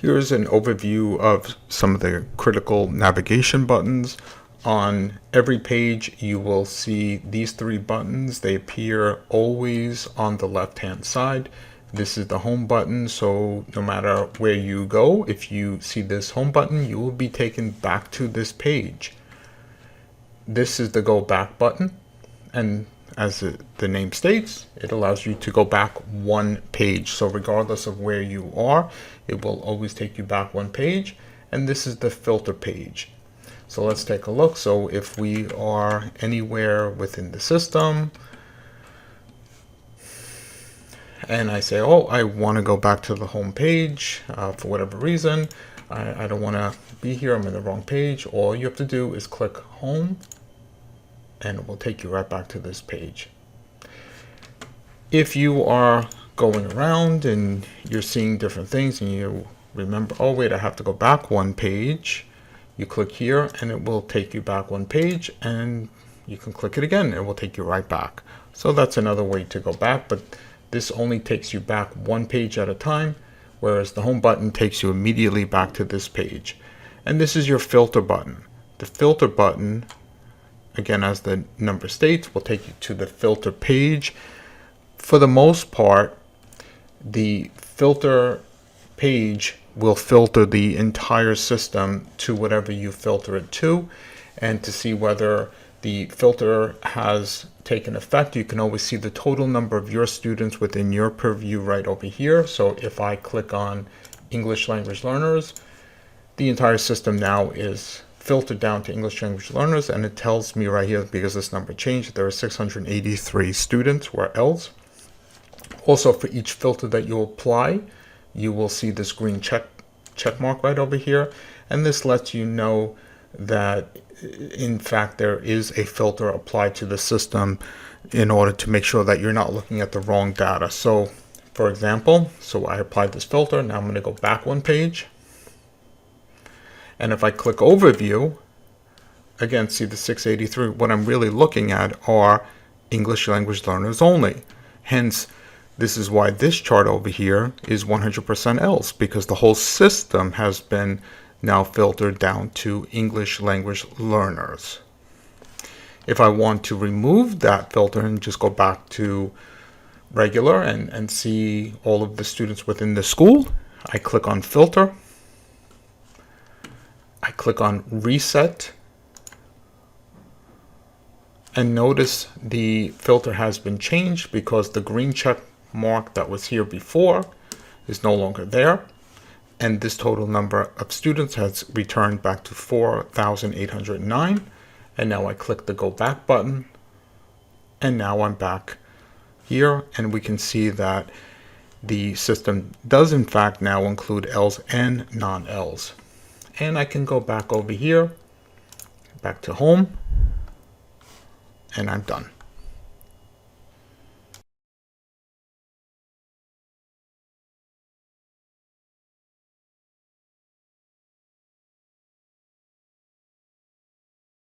Here's an overview of some of the critical navigation buttons. On every page, you will see these three buttons. They appear always on the left-hand side. This is the home button, so no matter where you go, if you see this home button, you will be taken back to this page. This is the go back button, and as the name states, it allows you to go back one page. So regardless of where you are, it will always take you back one page. And this is the filter page. So let's take a look. So if we are anywhere within the system, and I say, oh, I want to go back to the home page for whatever reason, I don't want to be here, I'm in the wrong page, all you have to do is click home, and it will take you right back to this page. If you are going around and you're seeing different things and you remember, oh wait, I have to go back one page, you click here and it will take you back one page, and you can click it again, it will take you right back. So that's another way to go back, but this only takes you back one page at a time, whereas the home button takes you immediately back to this page. And this is your filter button. The filter button, again, as the number states, will take you to the filter page. For the most part, the filter page will filter the entire system to whatever you filter it to. And to see whether the filter has taken effect, you can always see the total number of your students within your purview right over here. So if I click on English language learners, the entire system now is filtered down to English language learners, and it tells me right here, because this number changed, there are 683 students, or else. Also, for each filter that you apply, you will see this green check mark right over here, and this lets you know that in fact there is a filter applied to the system in order to make sure that you're not looking at the wrong data. So for example, so I applied this filter, now I'm going to go back one page. And if I click overview, again, see the 683, what I'm really looking at are English language learners only. Hence, this is why this chart over here is 100% else, because the whole system has been now filtered down to English language learners. If I want to remove that filter and just go back to regular and see all of the students within the school, I click on filter. I click on reset, and notice the filter has been changed because the green check mark that was here before is no longer there, and this total number of students has returned back to 4,809. And now I click the go back button, and now I'm back here, and we can see that the system does in fact now include L's and non-L's. And I can go back over here, back to home, and I'm done.